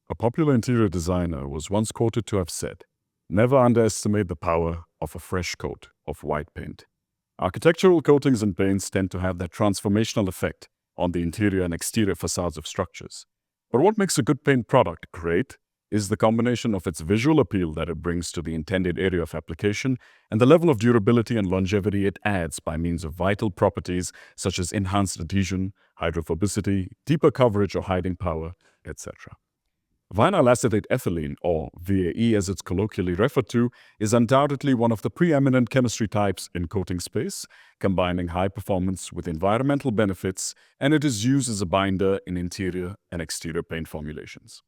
A popular interior designer was once quoted to have said, "Never underestimate the power of a fresh coat of white paint." Architectural coatings and paints tend to have that transformational effect on the interior and exterior facades of structures. But what makes a good paint product great is the combination of its visual appeal that it brings to the intended area of application and the level of durability and longevity it adds by means of vital properties such as enhanced adhesion, hydrophobicity, deeper coverage or hiding power, etc. Vinyl acetate ethylene, or VAE as it's colloquially referred to, is undoubtedly one of the preeminent chemistry types in coating space, combining high performance with environmental benefits, and it is used as a binder in interior and exterior paint formulations.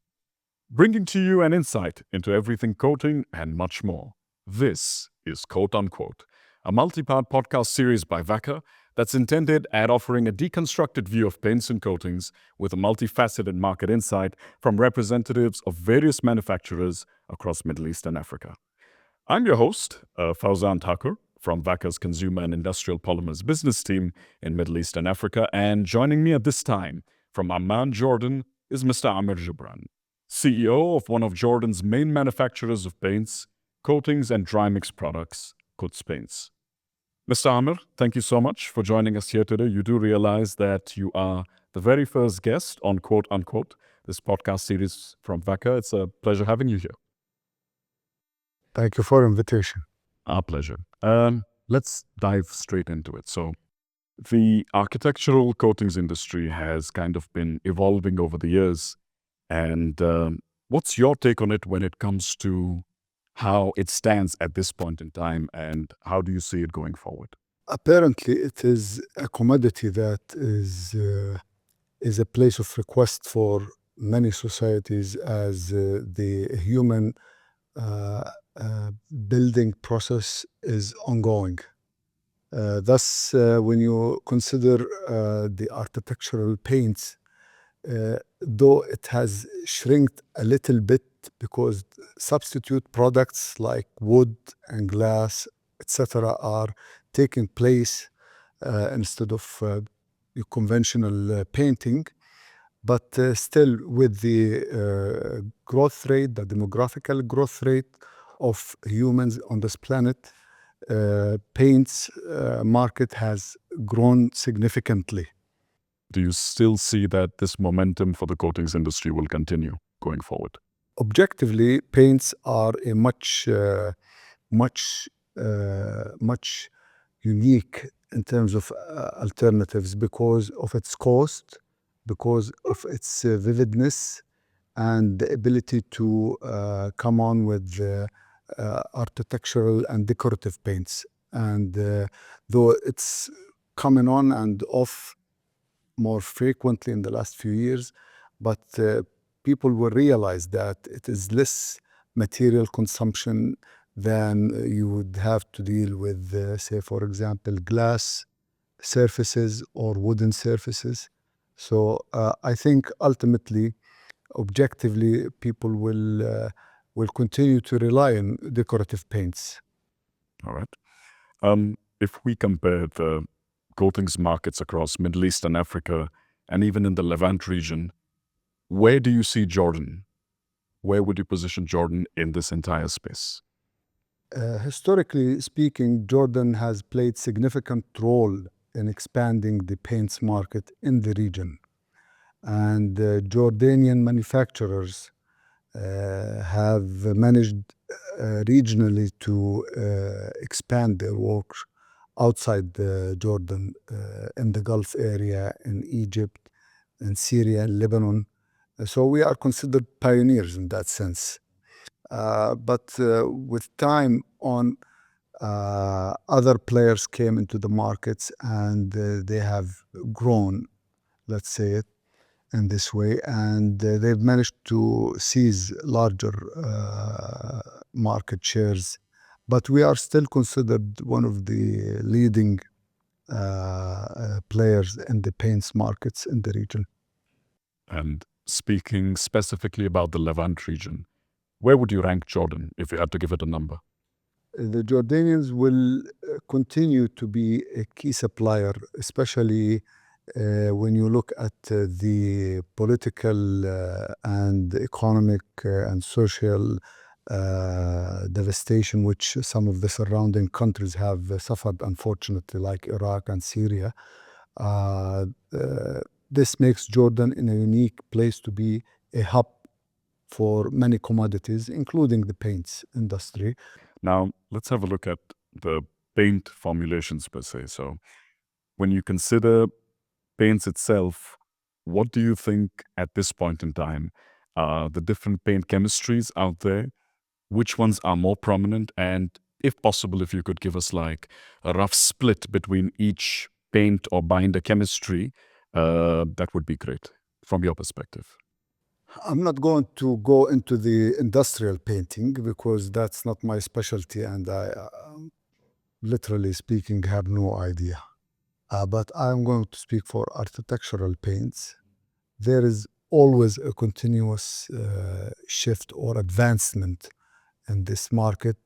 Bringing to you an insight into everything coating and much more. This is Quote Unquote, a multi-part podcast series by Wacker that's intended at offering a deconstructed view of paints and coatings with a multifaceted market insight from representatives of various manufacturers across Middle East and Africa. I'm your host, Fauzan Thakur, from Wacker's Consumer and Industrial Polymers business team in Middle East and Africa, and joining me at this time from Amman, Jordan, is Mr. Amir Jibran, CEO of one of Jordan's main manufacturers of paints, coatings, and dry mix products, Quds Paints. Mr. Amir, thank you so much for joining us here today. You do realize that you are the very first guest on Quote Unquote, this podcast series from Wacker. It's a pleasure having you here. Thank you for the invitation. Our pleasure. Let's dive straight into it. So, the architectural coatings industry has kind of been evolving over the years. And what's your take on it when it comes to how it stands at this point in time, and how do you see it going forward? Apparently, it is a commodity that is a place of request for many societies as the human building process is ongoing. Thus, when you consider the architectural paints, though it has shrinked a little bit because substitute products like wood and glass, etc., are taking place instead of conventional painting. But still, with the growth rate, the demographical growth rate of humans on this planet, paints market has grown significantly. Do you still see that this momentum for the coatings industry will continue going forward? Objectively, paints are a much unique in terms of alternatives because of its cost, because of its vividness, and the ability to come on with architectural and decorative paints. And though it's coming on and off more frequently in the last few years, but people will realize that it is less material consumption than you would have to deal with, say, for example, glass surfaces or wooden surfaces. So I think ultimately, objectively, people will continue to rely on decorative paints. All right. If we compare the coatings markets across Middle East and Africa, and even in the Levant region, where do you see Jordan? Where would you position Jordan in this entire space? Historically speaking, Jordan has played significant role in expanding the paints market in the region. And Jordanian manufacturers have managed regionally to expand their work outside Jordan, in the Gulf area, in Egypt, in Syria, and Lebanon. So we are considered pioneers in that sense. But with time on, other players came into the markets and they have grown, let's say it in this way, and they've managed to seize larger market shares. But we are still considered one of the leading players in the paints markets in the region. And speaking specifically about the Levant region, where would you rank Jordan if you had to give it a number? The Jordanians will continue to be a key supplier, especially When you look at the political and economic and social devastation which some of the surrounding countries have suffered, unfortunately, like Iraq and Syria, uh, uh, this makes Jordan in a unique place to be a hub for many commodities, including the paints industry. Now, let's have a look at the paint formulations per se. So, when you consider paints itself, what do you think at this point in time are the different paint chemistries out there? Which ones are more prominent? And if possible, if you could give us like a rough split between each paint or binder chemistry, that would be great from your perspective. I'm not going to go into the industrial painting because that's not my specialty, and I, literally speaking, have no idea. But I'm going to speak for architectural paints. There is always a continuous shift or advancement in this market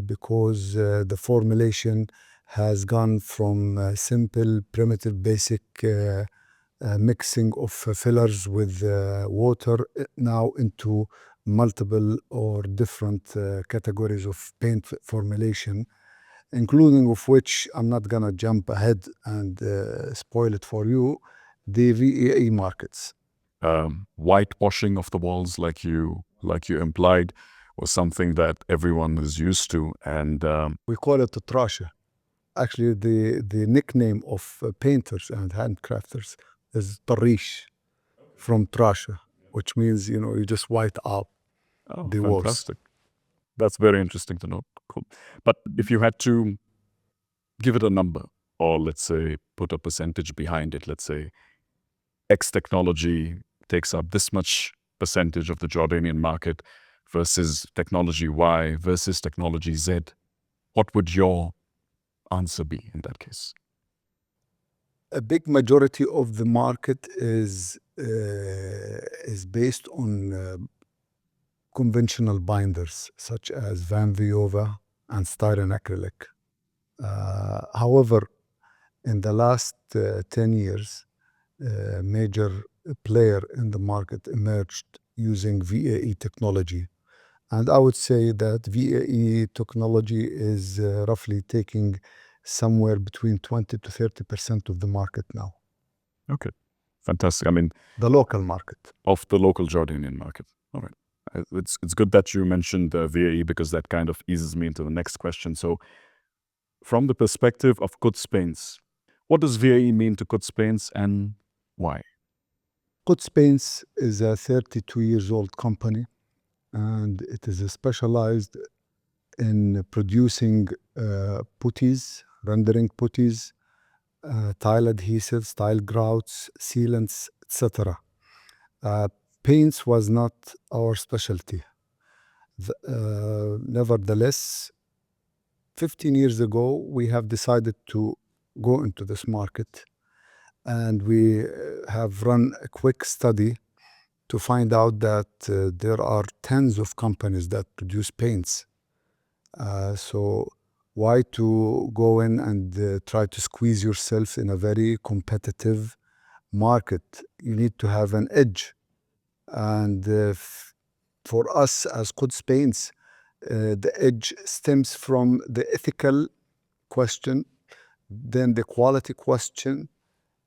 because the formulation has gone from simple, primitive, basic mixing of fillers with water now into multiple or different categories of paint formulation, including of which I'm not gonna jump ahead and spoil it for you, the VAE markets. Whitewashing of the walls, like you implied, was something that everyone is used to, and We call it trasha. Actually, the nickname of painters and handcrafters is tarish, from trasha, which means, you just white out the walls. fantastic. That's very interesting to know. Cool. But if you had to give it a number, or let's say put a percentage behind it, let's say X technology takes up this much percentage of the Jordanian market versus technology Y versus technology Z, what would your answer be in that case? A big majority of the market is based on conventional binders such as Van Viova and styrene acrylic. However, in the last 10 years, a major player in the market emerged using VAE technology. And I would say that VAE technology is roughly taking somewhere between 20 to 30% of the market now, Okay, fantastic. I mean, the local market. of the local Jordanian market. All right. It's good that you mentioned VAE because that kind of eases me into the next question. So, from the perspective of Quds Paints, what does VAE mean to Quds Paints and why? Quds Paints is a 32 years old company, and it is specialized in producing putties, rendering putties, tile adhesives, tile grouts, sealants, etc. Paints was not our specialty. Nevertheless, 15 years ago, we have decided to go into this market, and we have run a quick study to find out that there are tens of companies that produce paints. So why to go in and try to squeeze yourself in a very competitive market? You need to have an edge. And for us as Quds Paints, the edge stems from the ethical question, then the quality question,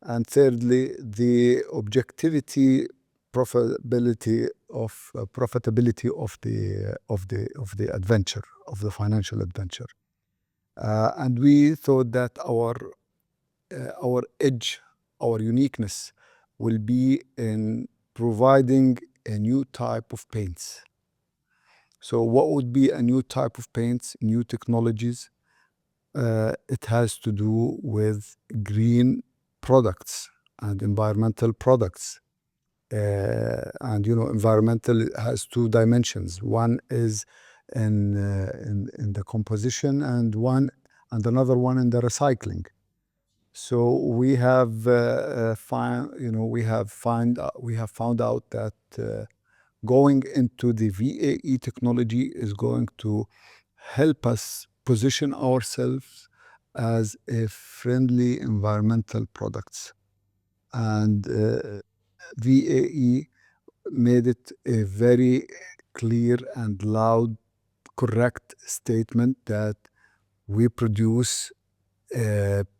and thirdly, the objectivity, profitability of the adventure, of the financial adventure. And we thought that our edge, our uniqueness, will be in providing a new type of paints. So, what would be a new type of paints, new technologies? It has to do with green products and environmental products. And environmental has two dimensions. One is in the composition, and another one in the recycling. So we have we have found out that going into the VAE technology is going to help us position ourselves as a friendly environmental products. And VAE made it a very clear and loud, correct statement that we produce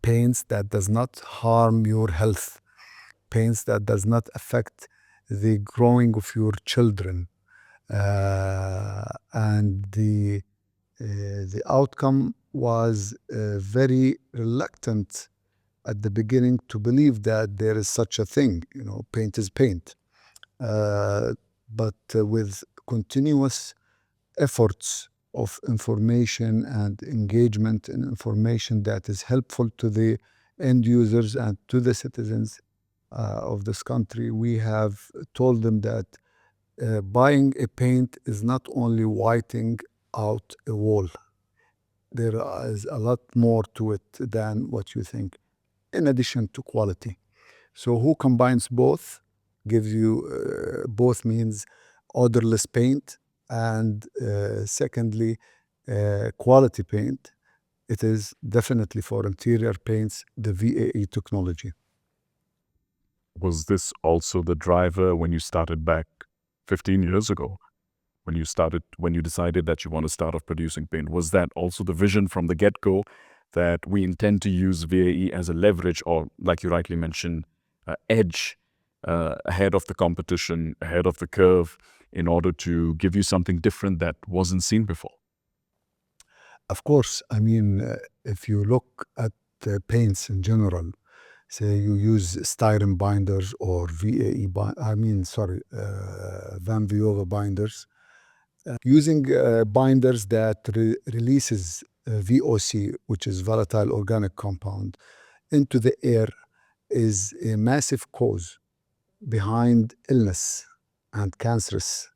paints that does not harm your health, paints that does not affect the growing of your children. And the outcome was very reluctant at the beginning to believe that there is such a thing. You know, paint is paint. But with continuous efforts of information and engagement in information that is helpful to the end users and to the citizens of this country, we have told them that buying a paint is not only whitening out a wall. There is a lot more to it than what you think, in addition to quality. So who combines both gives you, both means odorless paint and secondly, quality paint. It is definitely for interior paints, the VAE technology. Was this also the driver when you started back 15 years ago? When you decided that you want to start off producing paint, was that also the vision from the get-go that we intend to use VAE as a leverage or, like you rightly mentioned, edge ahead of the competition, ahead of the curve, in order to give you something different that wasn't seen before? Of course, I mean, if you look at paints in general, say you use styrene binders or Van Viova binders, using binders that releases VOC, which is volatile organic compound, into the air is a massive cause behind illness and cancerous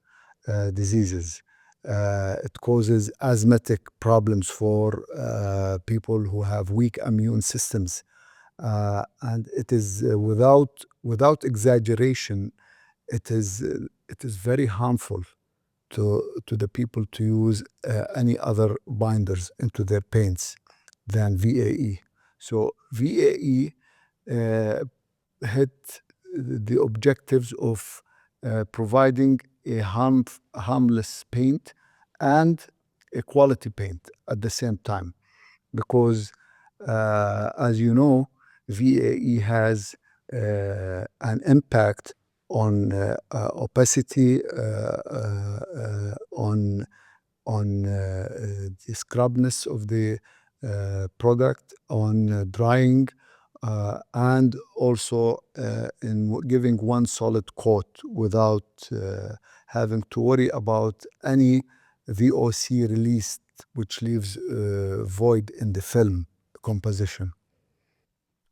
diseases. It causes asthmatic problems for people who have weak immune systems. And it is without exaggeration, it is very harmful to the people to use any other binders into their paints than VAE. So VAE hit the objectives of providing a harmless paint and a quality paint at the same time. Because, as you know, VAE has an impact on opacity, on the scrubness of the product, on drying, and also in giving one solid coat without having to worry about any VOC released, which leaves void in the film composition.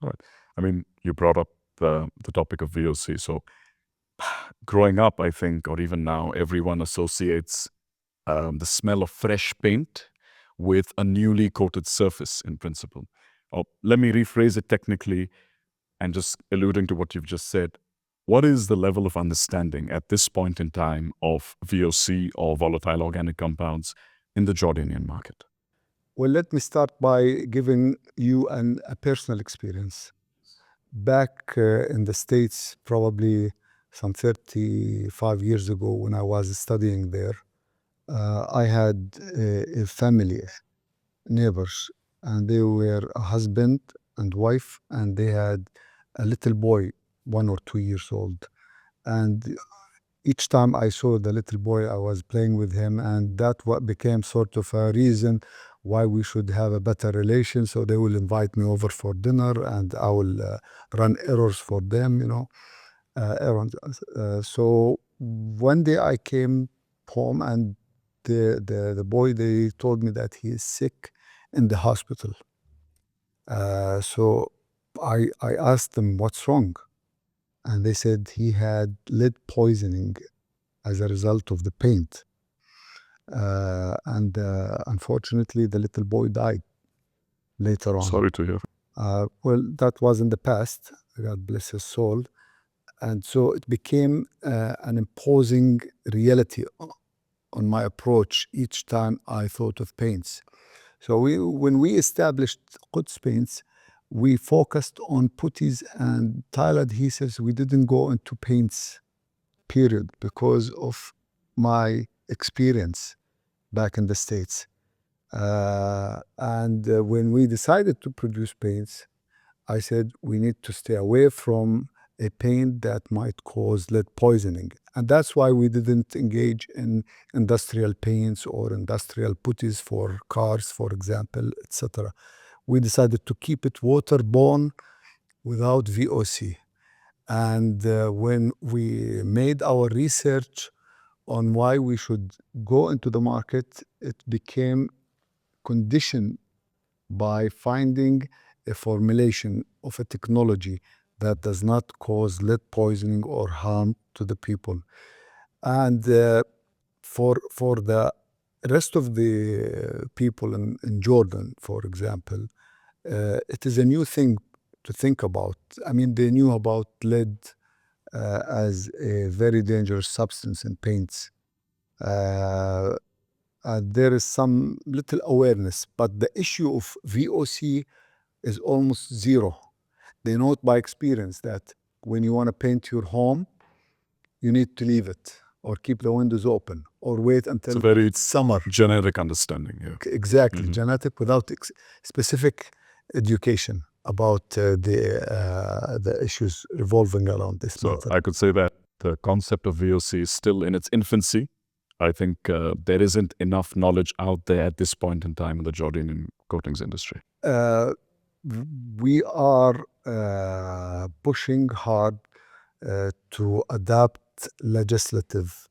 All right. I mean, you brought up the topic of VOC. So growing up, I think, or even now, everyone associates the smell of fresh paint with a newly coated surface in principle. Or let me rephrase it technically and just alluding to what you've just said. What is the level of understanding at this point in time of VOC or volatile organic compounds in the Jordanian market? Well, let me start by giving you a personal experience. Back in the States, probably some 35 years ago when I was studying there, I had a family, neighbors, and they were a husband and wife, and they had a little boy, 1 or 2 years old. And each time I saw the little boy, I was playing with him, and that what became sort of a reason why we should have a better relation. So they will invite me over for dinner, and I will run errands for them, errands. So one day I came home, and the boy, they told me that he is sick in the hospital. So I asked them, what's wrong? And they said he had lead poisoning as a result of the paint. And unfortunately, the little boy died later on. Sorry to hear. Well, that was in the past, God bless his soul. And so it became an imposing reality on my approach each time I thought of paints. So when we established Quds Paints, we focused on putties and tile adhesives. We didn't go into paints, period, because of my experience back in the States. When we decided to produce paints, I said we need to stay away from a paint that might cause lead poisoning. And that's why we didn't engage in industrial paints or industrial putties for cars, for example, etc. We decided to keep it waterborne without VOC. And when we made our research on why we should go into the market, it became conditioned by finding a formulation of a technology that does not cause lead poisoning or harm to the people. And for the rest of the people in Jordan, for example, it is a new thing to think about. I mean, they knew about lead as a very dangerous substance in paints. There is some little awareness, but the issue of VOC is almost zero. They know it by experience that when you want to paint your home, you need to leave it or keep the windows open or wait It's until a very summer. generic understanding. Yeah. Exactly, genetic without specific education about the issues revolving around this So matter. I could say that the concept of VOC is still in its infancy. I think there isn't enough knowledge out there at this point in time in the Jordanian coatings industry. We are pushing hard to adapt legislative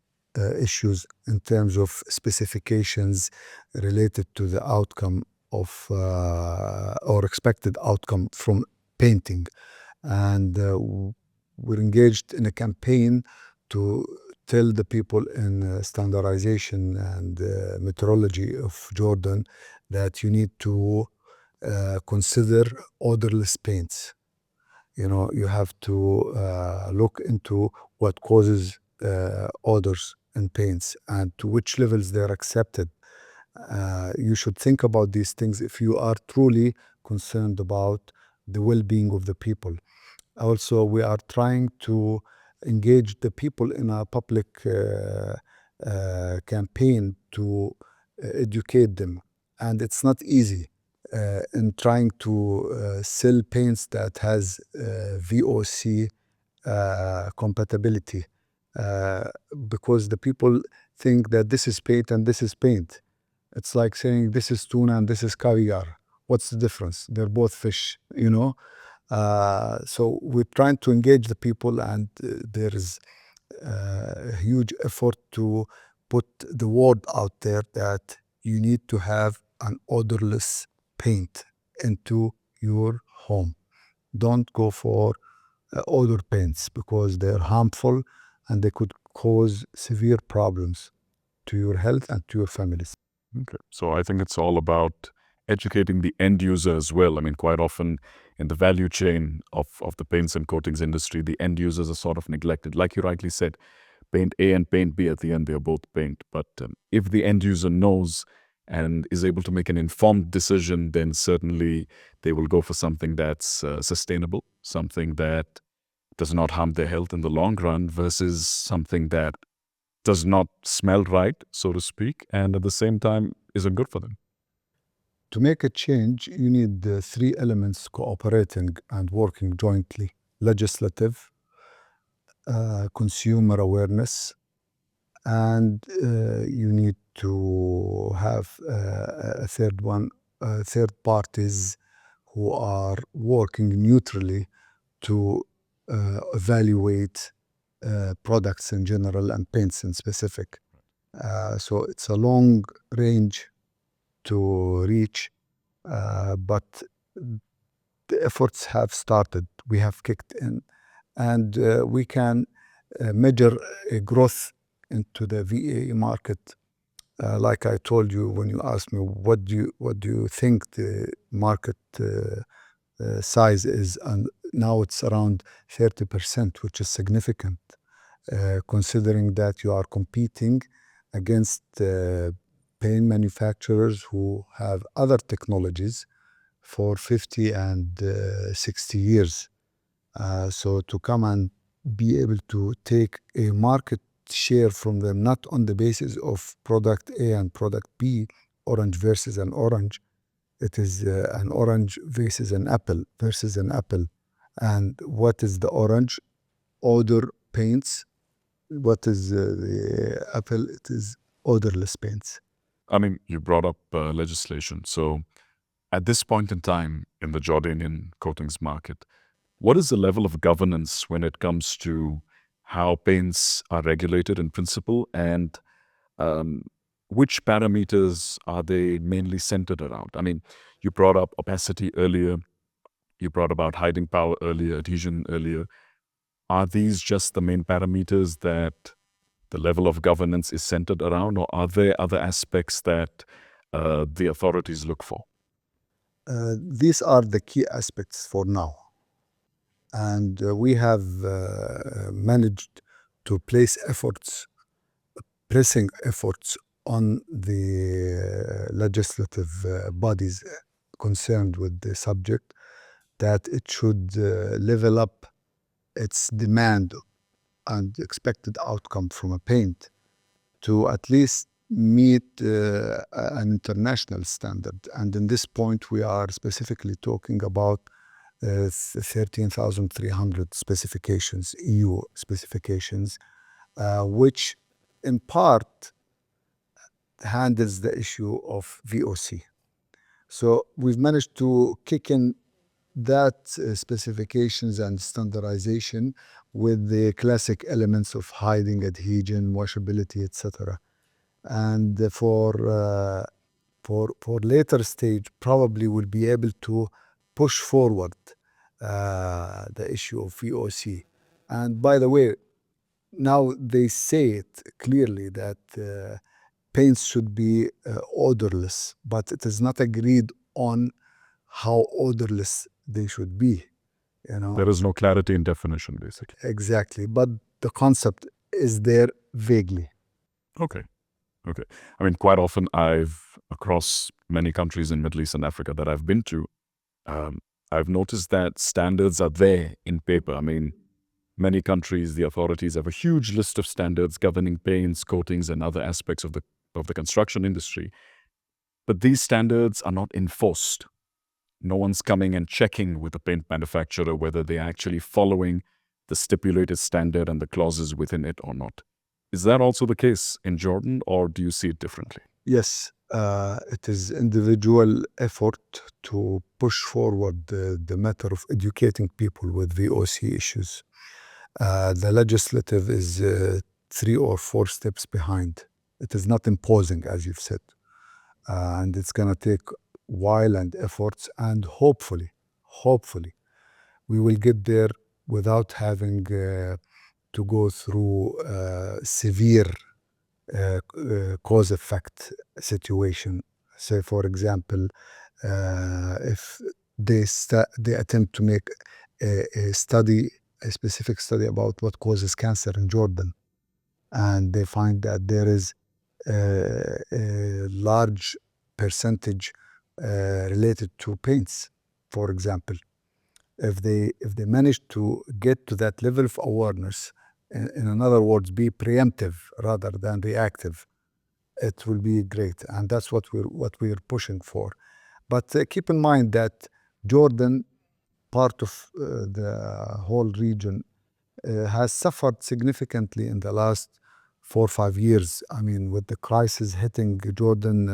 issues in terms of specifications related to the outcome of or expected outcome from painting. And we're engaged in a campaign to tell the people in standardization and metrology of Jordan that you need to consider odorless paints. You know, you have to look into what causes odors in paints and to which levels they're accepted. You should think about these things if you are truly concerned about the well-being of the people. Also, we are trying to engage the people in a public campaign to educate them. And it's not easy in trying to sell paints that has VOC compatibility because the people think that this is paint and this is paint. It's like saying this is tuna and this is caviar. What's the difference? They're both fish, you know? So we're trying to engage the people, and there is a huge effort to put the word out there that you need to have an odorless paint into your home. Don't go for odor paints because they're harmful and they could cause severe problems to your health and to your families. Okay. So I think it's all about educating the end user as well. I mean, quite often in the value chain of the paints and coatings industry, the end users are sort of neglected. Like you rightly said, paint A and paint B at the end, they're both paint. But if the end user knows and is able to make an informed decision, then certainly they will go for something that's sustainable, something that does not harm their health in the long run versus something that does not smell right, so to speak, and at the same time isn't good for them. To make a change, you need the three elements cooperating and working jointly: legislative, consumer awareness, and you need to have a third one, third parties who are working neutrally to evaluate products in general and paints in specific. So it's a long range to reach, but the efforts have started. We have kicked in, and we can measure a growth into the VAE market. Like I told you when you asked me, what do you think the market size is, and now it's around 30%, which is significant, considering that you are competing against paint manufacturers who have other technologies for 50 and 60 years. So to come and be able to take a market share from them, not on the basis of product A and product B, orange versus an orange, it is an orange versus an apple. And what is the orange? Odor paints. What is the apple? It is odorless paints. I mean, you brought up legislation. So at this point in time in the Jordanian coatings market, what is the level of governance when it comes to how paints are regulated in principle, and which parameters are they mainly centered around? I mean, you brought up opacity earlier, you brought about hiding power earlier, adhesion earlier. Are these just the main parameters that the level of governance is centered around, or are there other aspects that the authorities look for? These are the key aspects for now. And we have managed to place pressing efforts on the legislative bodies concerned with the subject, that it should level up its demand and expected outcome from a paint to at least meet an international standard. And in this point, we are specifically talking about 13,300 specifications, EU specifications, which in part handles the issue of VOC. So we've managed to kick in that specifications and standardization with the classic elements of hiding, adhesion, washability, etc. And for later stage, probably we'll be able to push forward the issue of VOC. And by the way, now they say it clearly that paints should be odorless, but it is not agreed on how odorless they should be. There is no clarity in definition, basically. Exactly, but the concept is there vaguely. Okay. I mean, quite often across many countries in Middle East and Africa that I've been to, I've noticed that standards are there in paper. I mean, many countries, the authorities have a huge list of standards governing paints, coatings, and other aspects of the construction industry. But these standards are not enforced. No one's coming and checking with the paint manufacturer whether they're actually following the stipulated standard and the clauses within it or not. Is that also the case in Jordan, or do you see it differently? Yes, it is individual effort to push forward the matter of educating people with VOC issues. The legislative is 3 or 4 steps behind. It is not imposing, as you've said. And it's going to take while and efforts, and hopefully, we will get there without having to go through severe cause-effect situation. Say, for example, if they attempt to make a specific study about what causes cancer in Jordan, and they find that there is a large percentage related to paints, for example. If they manage to get to that level of awareness, in other words, be preemptive rather than reactive, it will be great, and that's what we're pushing for. But keep in mind that Jordan, part of the whole region, has suffered significantly in the last 4 or 5 years. I mean, with the crisis hitting Jordan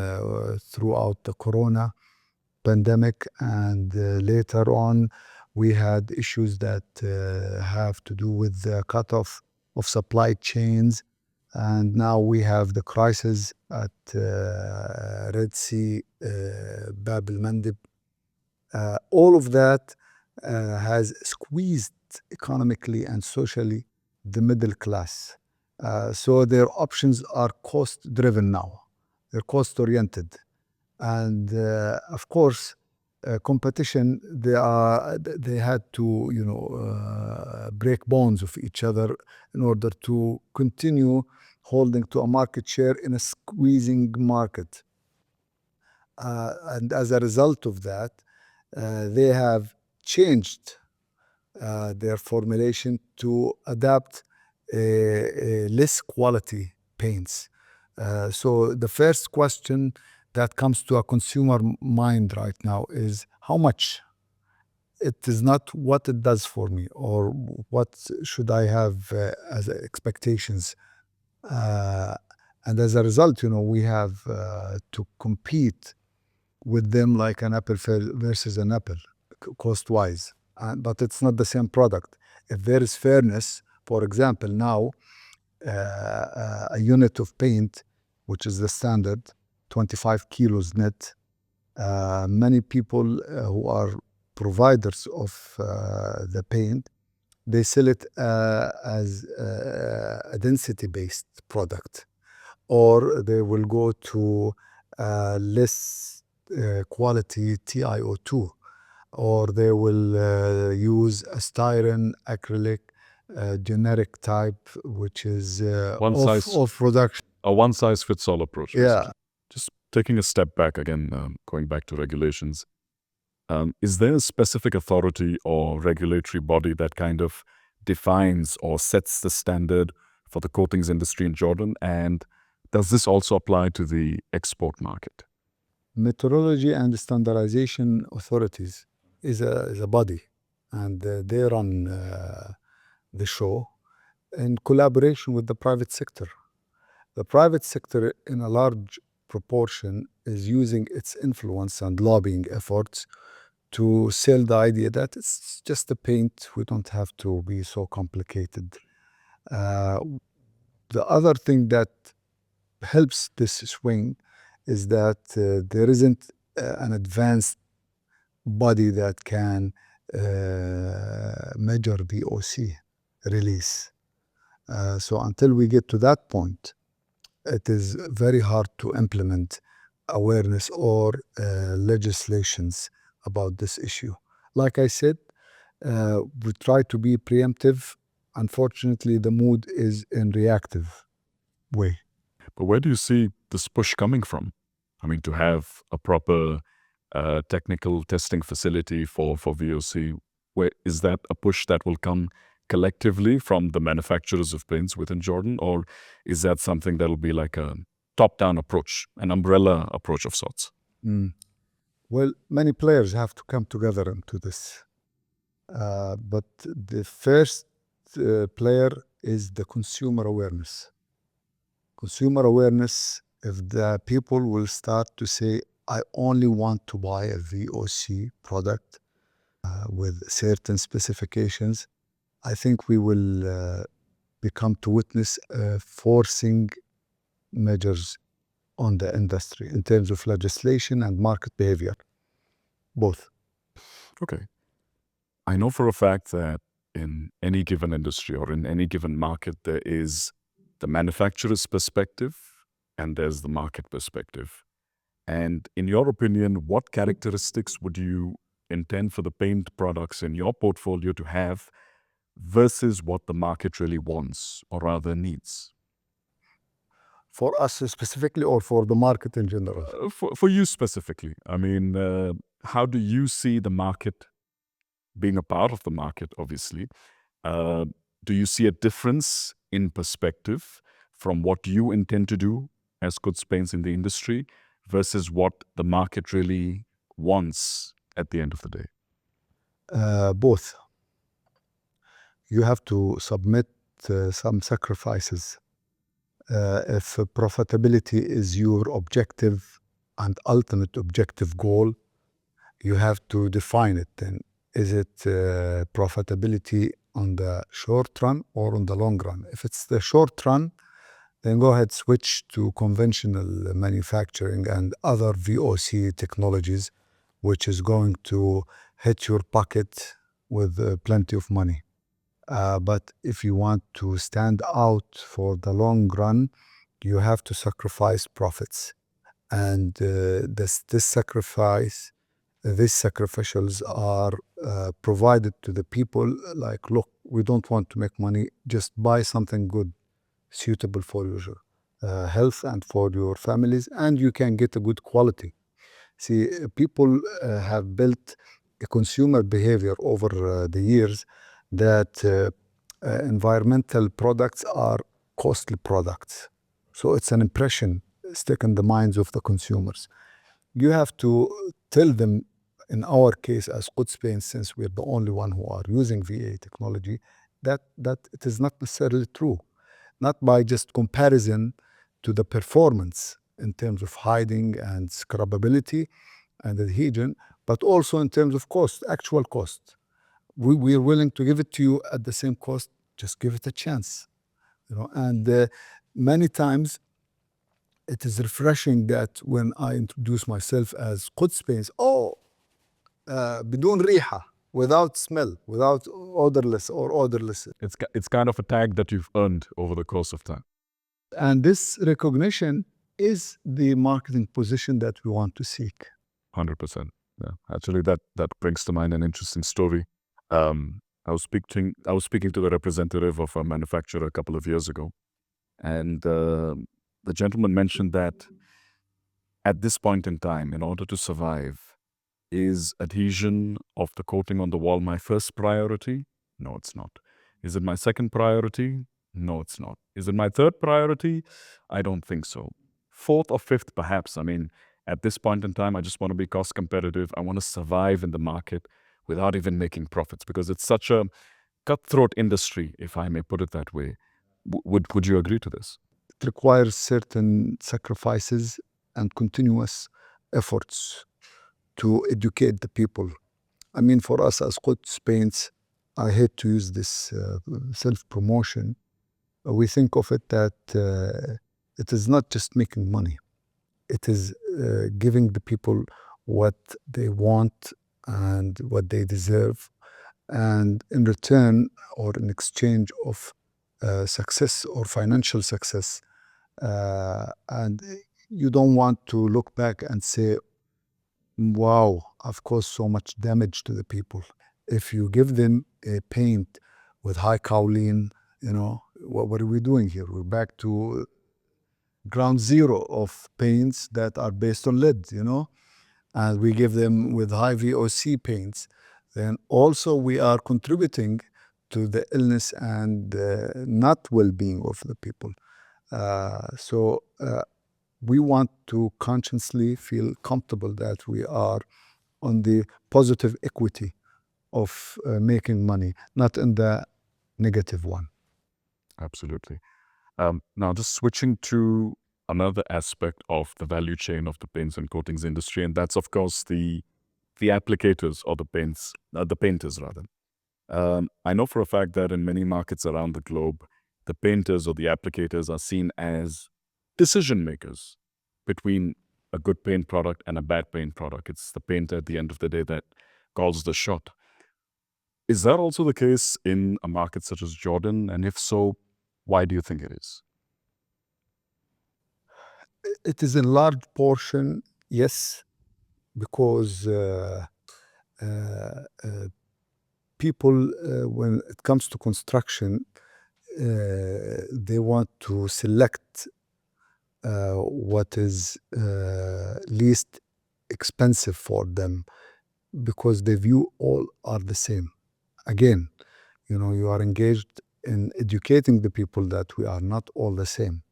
throughout the corona pandemic, and later on we had issues that have to do with the cutoff of supply chains, and now we have the crisis at Red Sea, Bab el-Mandeb. All of that has squeezed economically and socially the middle class. So their options are cost-driven now. They're cost-oriented. And of course, competition, they had to break bonds of each other in order to continue holding to a market share in a squeezing market. And as a result of that, They have changed their formulation to adapt less quality paints. So the first question that comes to a consumer mind right now is how much? It is not what it does for me or what should I have as expectations. Uh, and as a result, we have to compete with them like an apple versus an apple, cost-wise. But it's not the same product. If there is fairness, for example, now a unit of paint, which is the standard, 25 kilos net, many people who are providers of the paint, they sell it as a density-based product, or they will go to less quality TiO2, or they will use a styrene acrylic generic type, which is One size, off production. a one-size-fits-all approach, Yeah. basically. Just taking a step back again, going back to regulations. Is there a specific authority or regulatory body that kind of defines or sets the standard for the coatings industry in Jordan? And does this also apply to the export market? Meteorology and Standardization Authorities is a body, and they run the show in collaboration with the private sector. The private sector, in a large proportion, is using its influence and lobbying efforts to sell the idea that it's just a paint, we don't have to be so complicated. The other thing that helps this swing is that there isn't an advanced body that can measure VOC release. So until we get to that point, it is very hard to implement awareness or legislations about this issue. Like I said, we try to be preemptive. Unfortunately, the mood is in reactive way. But where do you see this push coming from? I mean, to have a proper technical testing facility for VOC, where is that a push that will come collectively from the manufacturers of paints within Jordan, or is that something that will be like a top-down approach, an umbrella approach of sorts? Well, many players have to come together into this. But the first player is the consumer awareness. Consumer awareness, if the people will start to say, I only want to buy a VOC product with certain specifications, I think we will become to witness forcing measures on the industry in terms of legislation and market behavior, both. Okay. I know for a fact that in any given industry or in any given market, there is the manufacturer's perspective and there's the market perspective. And in your opinion, what characteristics would you intend for the paint products in your portfolio to have versus what the market really wants or rather needs? For us specifically or for the market in general? For you specifically, I mean, how do you see the market being a part of the market, obviously? Do you see a difference in perspective from what you intend to do as goods paints in the industry versus what the market really wants at the end of the day? Both. You have to submit some sacrifices. If profitability is your objective and ultimate objective goal, you have to define it then. Is it profitability on the short run or on the long run? If it's the short run, then go ahead, switch to conventional manufacturing and other VOC technologies, which is going to hit your pocket with plenty of money. But if you want to stand out for the long run, you have to sacrifice profits. And this sacrifice, these sacrificials are provided to the people like, look, we don't want to make money, just buy something good, suitable for your health and for your families, and you can get a good quality. See, people have built a consumer behavior over the years that environmental products are costly products. So it's an impression stuck in the minds of the consumers. You have to tell them, in our case as Quds Paint, since we're the only one who are using VA technology, that it is not necessarily true. Not by just comparison to the performance in terms of hiding and scrubbability and adhesion, but also in terms of cost, actual cost. We are willing to give it to you at the same cost, just give it a chance. And many times it is refreshing that when I introduce myself as Quds Paints, بدون ريحة, without smell, without odorless. It's kind of a tag that you've earned over the course of time. And this recognition is the marketing position that we want to seek. 100%. Yeah. Actually, that brings to mind an interesting story. I was speaking to the representative of a manufacturer a couple of years ago, and the gentleman mentioned that at this point in time, in order to survive, is adhesion of the coating on the wall my first priority? No, it's not. Is it my second priority? No, it's not. Is it my third priority? I don't think so. Fourth or fifth, perhaps. I mean, at this point in time, I just want to be cost competitive. I want to survive in the market without even making profits, because it's such a cutthroat industry, if I may put it that way. Would you agree to this? It requires certain sacrifices and continuous efforts to educate the people. I mean, for us as Quds Paints, I hate to use this self-promotion. We think of it that it is not just making money. It is giving the people what they want and what they deserve. And in return, or in exchange of success or financial success, and you don't want to look back and say, wow, I've caused so much damage to the people. If you give them a paint with high kaolin, what are we doing here? We're back to ground zero of paints that are based on lead, and we give them with high VOC paints, then also we are contributing to the illness and not well-being of the people. So we want to consciously feel comfortable that we are on the positive equity of making money, not in the negative one. Absolutely. Now, just switching to another aspect of the value chain of the paints and coatings industry, and that's, of course, the applicators or the painters rather. I know for a fact that in many markets around the globe, the painters or the applicators are seen as decision makers between a good paint product and a bad paint product. It's the painter at the end of the day that calls the shot. Is that also the case in a market such as Jordan? And if so, why do you think it is? It is in large portion, yes, because people, when it comes to construction, they want to select what is least expensive for them, because they view all are the same. Again, you are engaged in educating the people that we are not all the same.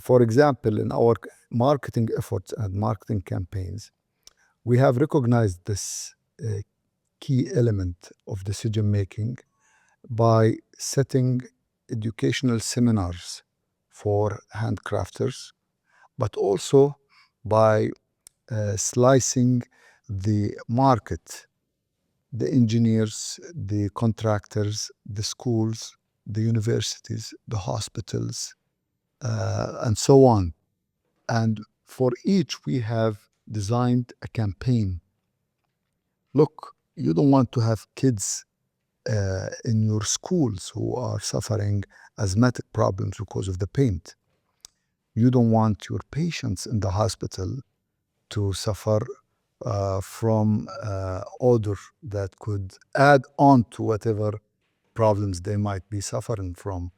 For example, in our marketing efforts and marketing campaigns, we have recognized this key element of decision making by setting educational seminars for handcrafters, but also by slicing the market, the engineers, the contractors, the schools, the universities, the hospitals, and so on. And for each, we have designed a campaign. Look, you don't want to have kids in your schools who are suffering asthmatic problems because of the paint. You don't want your patients in the hospital to suffer from odor that could add on to whatever problems they might be suffering from,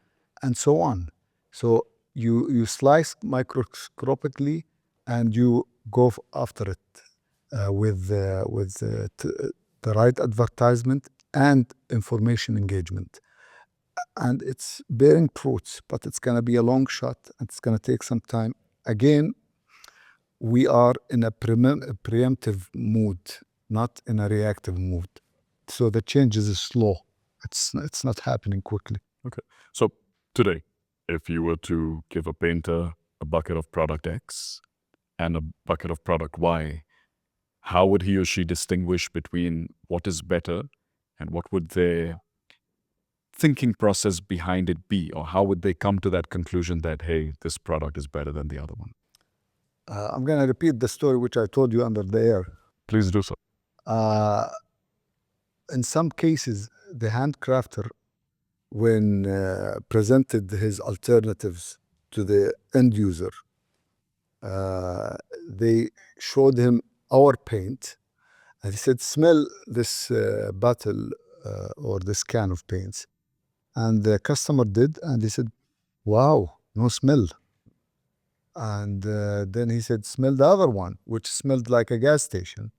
and so on. So you slice microscopically and you go after it with the right advertisement, and information engagement. And it's bearing fruits, but it's going to be a long shot. It's going to take some time. Again, we are in a preemptive mood, not in a reactive mood. So the change is slow. It's not happening quickly. Okay. So today, if you were to give a painter a bucket of product X and a bucket of product Y, how would he or she distinguish between what is better and what would their thinking process behind it be? Or how would they come to that conclusion that, hey, this product is better than the other one? I'm going to repeat the story which I told you under the air. Please do so. In some cases, the handcrafter, when presented his alternatives to the end user, they showed him our paint, and he said, smell this bottle or this can of paints. And the customer did, and he said, wow, no smell. And then he said, smell the other one, which smelled like a gas station,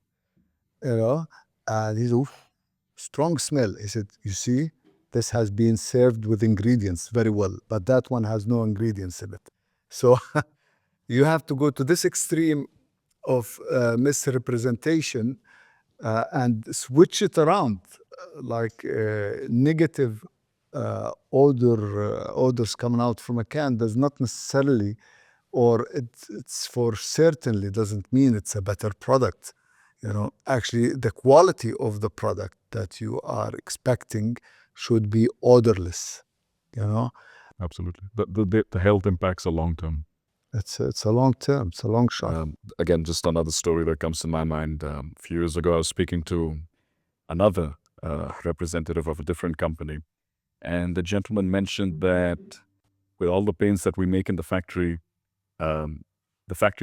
and he said, oof, strong smell. He said, you see, this has been served with ingredients very well, but that one has no ingredients in it. So you have to go to this extreme of misrepresentation and switch it around, like negative odors coming out from a can does not necessarily, or it's for certainly doesn't mean it's a better product. Actually, the quality of the product that you are expecting should be odorless. Absolutely. The health impacts are long term. It's a long term, it's a long shot. Again, just another story that comes to my mind. A few years ago, I was speaking to another representative of a different company, and the gentleman mentioned that with all the paints that we make in the factory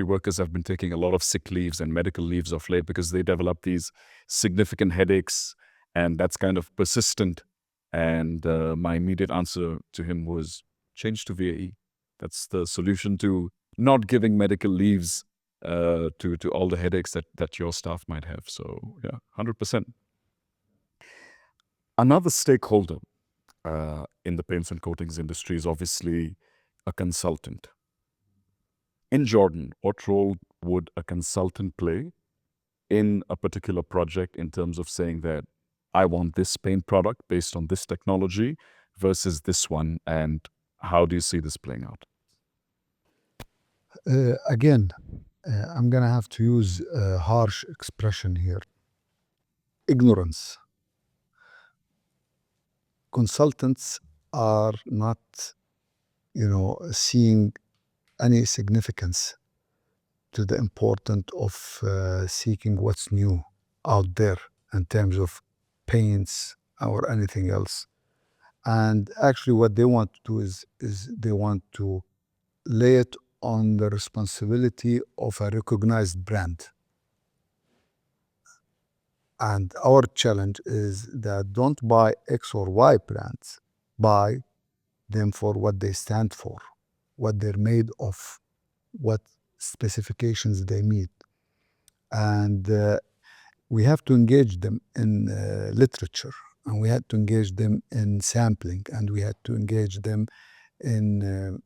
workers have been taking a lot of sick leaves and medical leaves of late because they develop these significant headaches, and that's kind of persistent. And my immediate answer to him was change to VAE. That's the solution to not giving medical leaves to all the headaches that your staff might have. So yeah, 100%. Another stakeholder in the paints and coatings industry is obviously a consultant. In Jordan, what role would a consultant play in a particular project in terms of saying that I want this paint product based on this technology versus this one, and how do you see this playing out? Again, I'm going to have to use a harsh expression here. Ignorance. Consultants are not, seeing any significance to the importance of seeking what's new out there in terms of paints or anything else. And actually what they want to do is they want to lay it on the responsibility of a recognized brand. And our challenge is that don't buy X or Y brands, buy them for what they stand for, what they're made of, what specifications they meet. And we have to engage them in literature, and we had to engage them in sampling, and we had to engage them in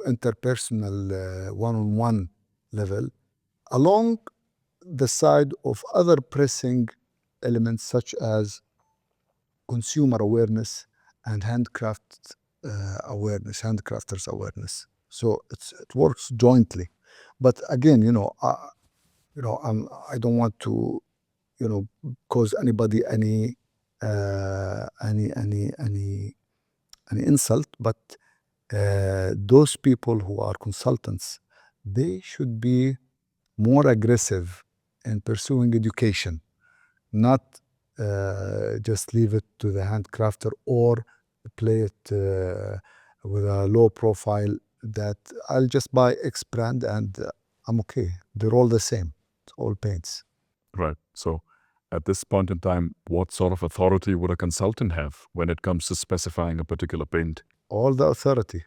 interpersonal one-on-one level, along the side of other pressing elements such as consumer awareness and handcrafters awareness. So it works jointly. But again, I don't want to, cause anybody any insult. But those people who are consultants, they should be more aggressive in pursuing education, not just leave it to the handcrafter or play it with a low profile that I'll just buy X brand and I'm okay. They're all the same. It's all paints. Right. So at this point in time, what sort of authority would a consultant have when it comes to specifying a particular paint? All the authority.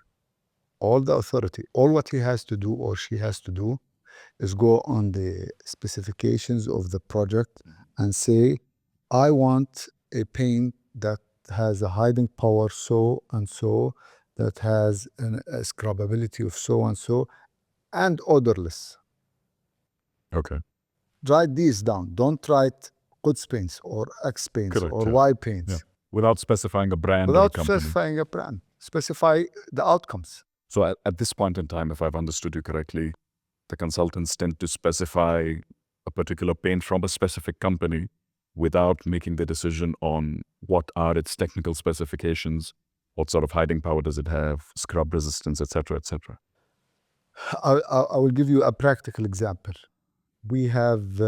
All what he has to do or she has to do is go on the specifications of the project and say, I want a paint that has a hiding power so and so, that has a scrubbability of so and so, and odorless. Okay. Write these down. Don't write Quds paints or X paints Correct. or Yeah. Y paints. Yeah. Without specifying a brand or a Without company. specifying a brand. Specify the outcomes. So at this point in time, if I've understood you correctly, the consultants tend to specify a particular paint from a specific company without making the decision on what are its technical specifications, what sort of hiding power does it have, scrub resistance, etc., etc. I will give you a practical example. We have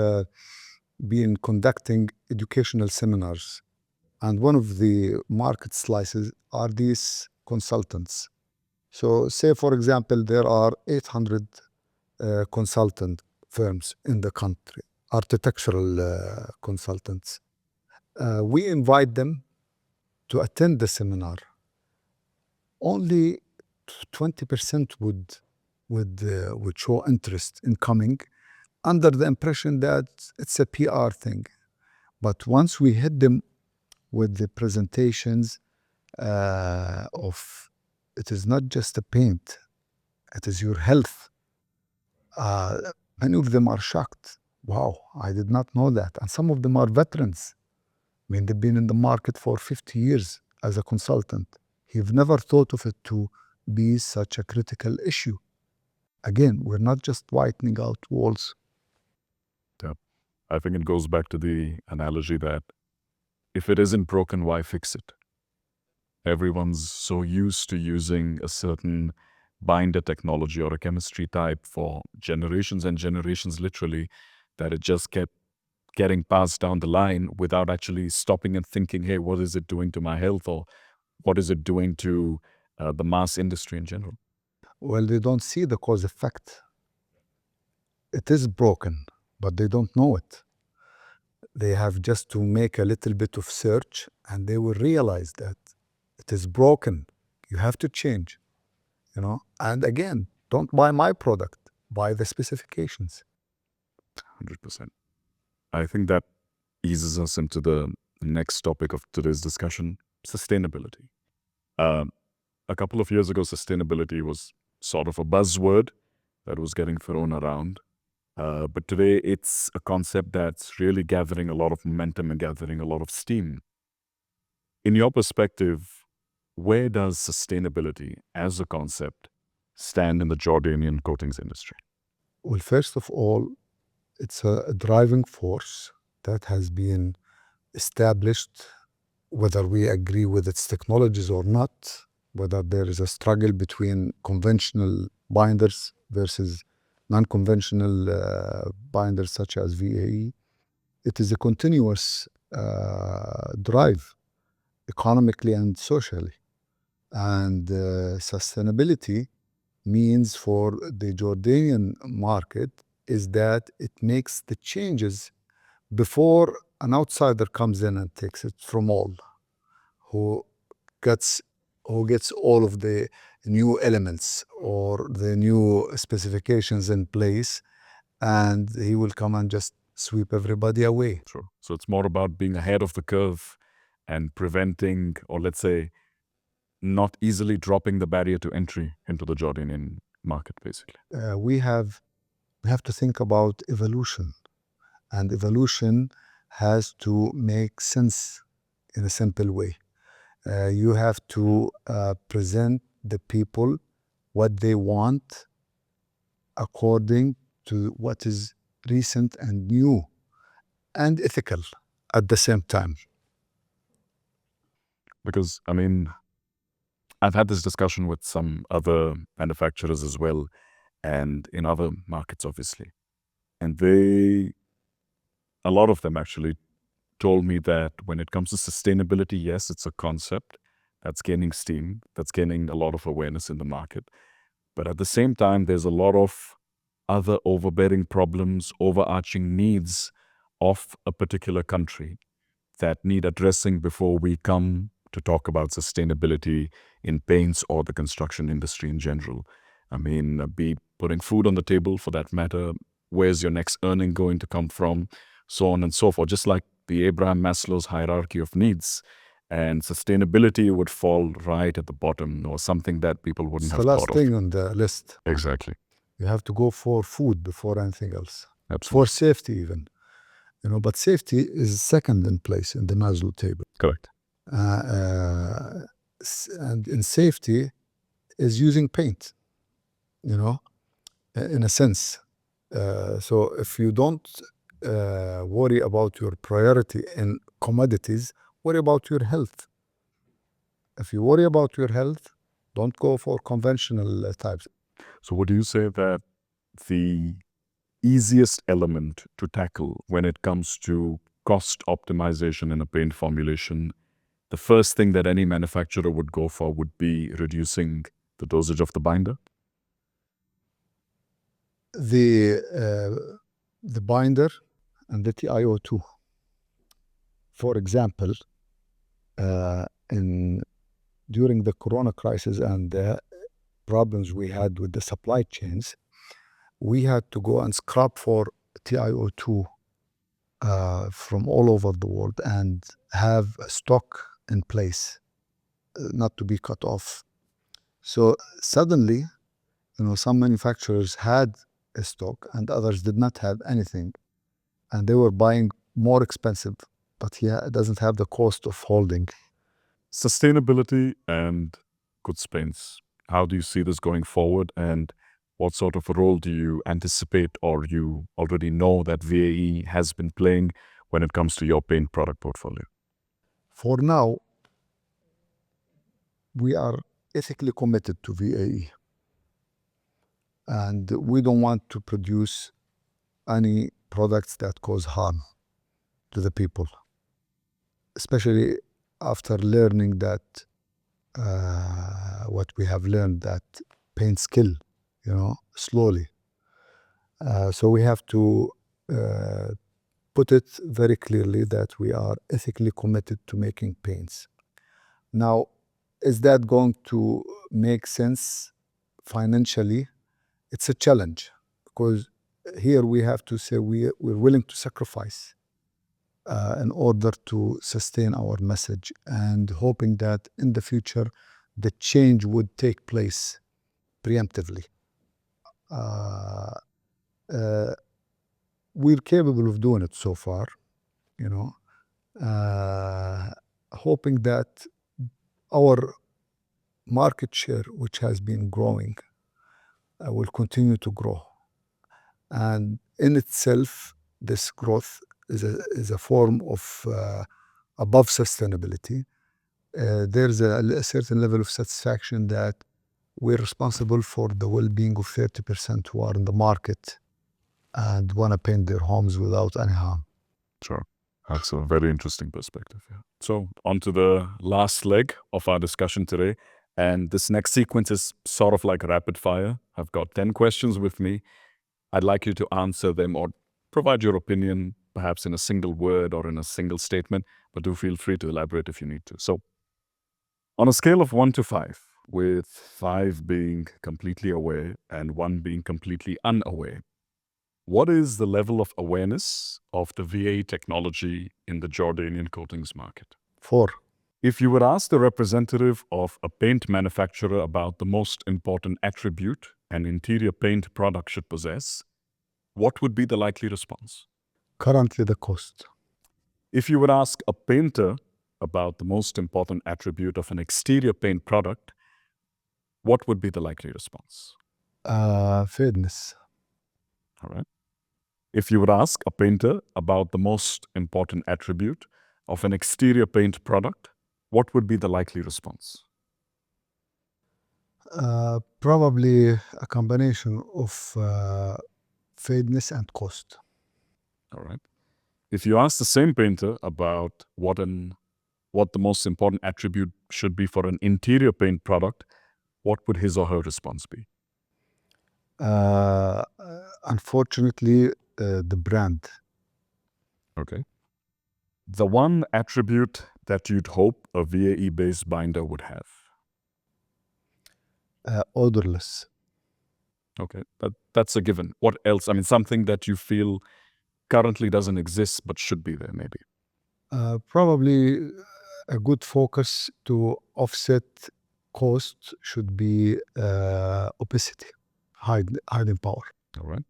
been conducting educational seminars, and one of the market slices are these consultants. So say, for example, there are 800 consultant firms in the country, architectural consultants. We invite them to attend the seminar. Only 20% would show interest in coming, under the impression that it's a PR thing. But once we hit them with the presentations of, it is not just a paint, it is your health, many of them are shocked. Wow, I did not know that. And some of them are veterans. I mean, they've been in the market for 50 years as a consultant. You've never thought of it to be such a critical issue. Again, we're not just whitening out walls. Yeah. I think it goes back to the analogy that if it isn't broken, why fix it? Everyone's so used to using a certain binder technology or a chemistry type for generations and generations, literally, that it just kept getting passed down the line without actually stopping and thinking, hey, what is it doing to my health, or what is it doing to the mass industry in general? Well, they don't see the cause effect. It is broken, but they don't know it. They have just to make a little bit of search and they will realize that it is broken. You have to change, you know. And again, don't buy my product, buy the specifications. 100%. I think that eases us into the next topic of today's discussion, sustainability. A couple of years ago, sustainability was sort of a buzzword that was getting thrown around. But today, it's a concept that's really gathering a lot of momentum and gathering a lot of steam. In your perspective, where does sustainability as a concept stand in the Jordanian coatings industry? Well, first of all, it's a driving force that has been established, whether we agree with its technologies or not, whether there is a struggle between conventional binders versus non-conventional binders such as VAE. It is a continuous drive, economically and socially. And sustainability means for the Jordanian market is that it makes the changes before an outsider comes in and takes it from all, who gets all of the new elements or the new specifications in place, and he will come and just sweep everybody away. Sure. So it's more about being ahead of the curve and preventing, or let's say, not easily dropping the barrier to entry into the Jordanian market, basically. We have to think about evolution, and evolution has to make sense in a simple way. You have to present the people what they want according to what is recent and new and ethical at the same time. Because, I mean, I've had this discussion with some other manufacturers as well, and in other markets, obviously. And a lot of them actually told me that when it comes to sustainability, yes, it's a concept that's gaining steam, that's gaining a lot of awareness in the market. But at the same time, there's a lot of other overbearing problems, overarching needs of a particular country that need addressing before we come to talk about sustainability in paints or the construction industry in general. I mean, be putting food on the table for that matter. Where's your next earning going to come from? So on and so forth. Just like the Abraham Maslow's hierarchy of needs, and sustainability would fall right at the bottom, or something that people wouldn't It's have the last thought of. thing on the list. Exactly. You have to go for food before anything else. Absolutely. For safety even. But safety is second in place in the Maslow table. Correct. And in safety is using paint, in a sense. So if you don't worry about your priority in commodities, worry about your health. If you worry about your health, don't go for conventional types. So would you say that the easiest element to tackle when it comes to cost optimization in a paint formulation, the first thing that any manufacturer would go for would be reducing the dosage of the binder? The binder and the TiO2. For example, during the Corona crisis and the problems we had with the supply chains, we had to go and scrap for TiO2 from all over the world and have a stock in place, not to be cut off. So suddenly, some manufacturers had a stock and others did not have anything, and they were buying more expensive, but it doesn't have the cost of holding. Sustainability and goods paints. How do you see this going forward, and what sort of a role do you anticipate or you already know that VAE has been playing when it comes to your paint product portfolio? For now, we are ethically committed to VAE, and we don't want to produce any products that cause harm to the people, especially after learning that what we have learned, that paints kill, slowly. So we have to put it very clearly that we are ethically committed to making paints. Now, is that going to make sense financially? It's a challenge, because here we have to say we're willing to sacrifice in order to sustain our message, and hoping that in the future the change would take place preemptively. We're capable of doing it so far, hoping that our market share, which has been growing, will continue to grow. And in itself, this growth is a form of above sustainability. There's a certain level of satisfaction that we're responsible for the well-being of 30% who are in the market and want to paint their homes without any harm. Sure. That's a very interesting perspective. Yeah. So on to the last leg of our discussion today. And this next sequence is sort of like rapid fire. I've got 10 questions with me. I'd like you to answer them or provide your opinion, perhaps in a single word or in a single statement, but do feel free to elaborate if you need to. So on a scale of 1 to 5, with 5 being completely aware and 1 being completely unaware, what is the level of awareness of the VA technology in the Jordanian coatings market? 4. If you would ask the representative of a paint manufacturer about the most important attribute an interior paint product should possess, what would be the likely response? Currently the cost. If you would ask a painter about the most important attribute of an exterior paint product, what would be the likely response? Fairness. All right. If you would ask a painter about the most important attribute of an exterior paint product, what would be the likely response? Probably a combination of fairness and cost. All right. If you ask the same painter about what the most important attribute should be for an interior paint product, what would his or her response be? Unfortunately, the brand. Okay. The one attribute that you'd hope a VAE-based binder would have. Odorless. Okay, that's a given. What else? I mean, something that you feel currently doesn't exist but should be there, maybe. Probably a good focus to offset cost should be opacity, hiding power. All right.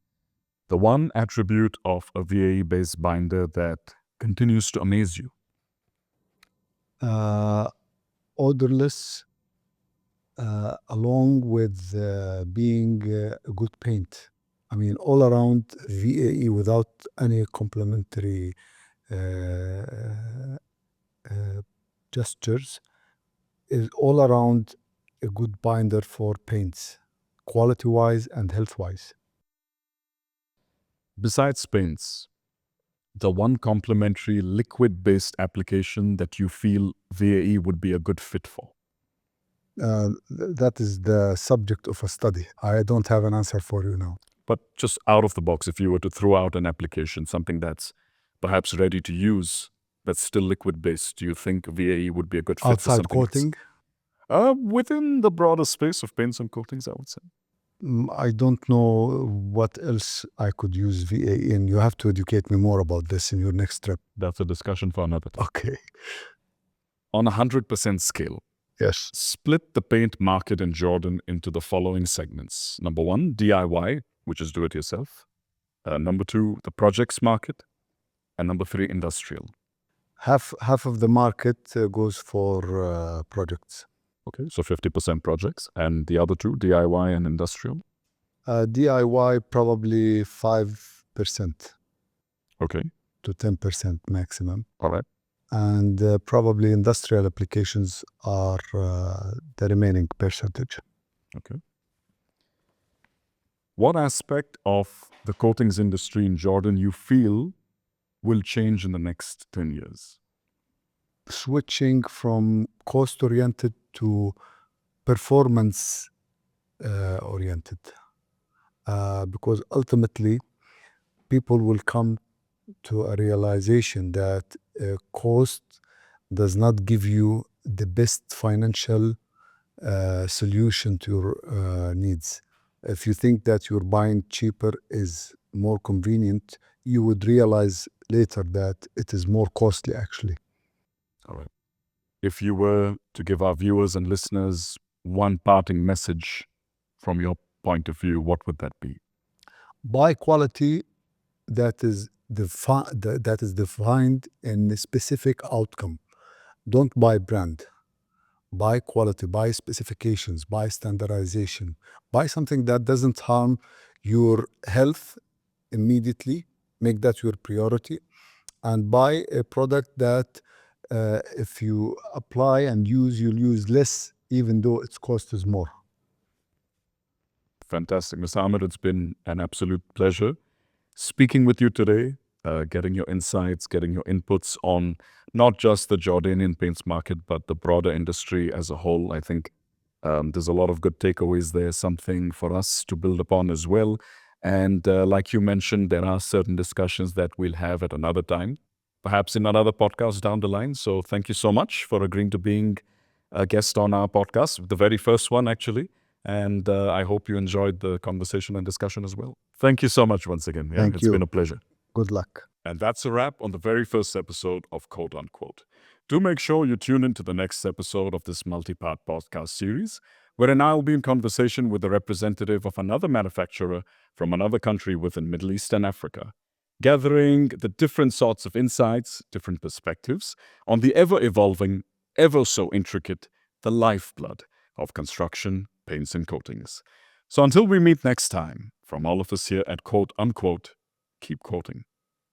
The one attribute of a VAE-based binder that continues to amaze you. Odorless, along with being a good paint. I mean, all around VAE without any complementary gestures is all around a good binder for paints, quality-wise and health-wise. Besides paints, the one complementary liquid-based application that you feel VAE would be a good fit for. That is the subject of a study. I don't have an answer for you now. But just out of the box, if you were to throw out an application, something that's perhaps ready to use, that's still liquid-based, do you think VAE would be a good fit for Outside something coating, within the broader space of paints and coatings, I would say. I don't know what else I could use VA in. You have to educate me more about this in your next trip. That's a discussion for another time. Okay. On a 100% scale, Yes. split the paint market in Jordan into the following segments. Number 1, DIY, which is do-it-yourself. Number 2, the projects market. And number 3, industrial. Half of the market goes for projects. Okay, so 50% projects. And the other two, DIY and industrial? DIY probably 5% Okay, to 10% maximum. all right. And probably industrial applications are the remaining percentage. Okay. What aspect of the coatings industry in Jordan you feel will change in the next 10 years? Switching from cost-oriented to performance-oriented. Because ultimately, people will come to a realization that cost does not give you the best financial solution to your needs. If you think that you're buying cheaper is more convenient, you would realize later that it is more costly actually. All right. If you were to give our viewers and listeners one parting message from your point of view, what would that be? Buy quality that is defined in a specific outcome. Don't buy brand. Buy quality, buy specifications, buy standardization. Buy something that doesn't harm your health immediately. Make that your priority. And buy a product that if you apply and use, you'll use less, even though its cost is more. Fantastic. Mr. Ahmed, it's been an absolute pleasure speaking with you today, getting your insights, getting your inputs on not just the Jordanian paints market, but the broader industry as a whole. I think there's a lot of good takeaways there, something for us to build upon as well. And like you mentioned, there are certain discussions that we'll have at another time, perhaps in another podcast down the line. So thank you so much for agreeing to being a guest on our podcast, the very first one, actually. And I hope you enjoyed the conversation and discussion as well. Thank you so much once again. Yeah, Thank it's you. been a pleasure. Good luck. And that's a wrap on the very first episode of Quote Unquote. Do make sure you tune in to the next episode of this multi-part podcast series, wherein I'll be in conversation with a representative of another manufacturer from another country within Middle East and Africa, gathering the different sorts of insights, different perspectives on the ever-evolving, ever so intricate, the lifeblood of construction, paints and coatings. So until we meet next time, from all of us here at Quote Unquote, keep quoting.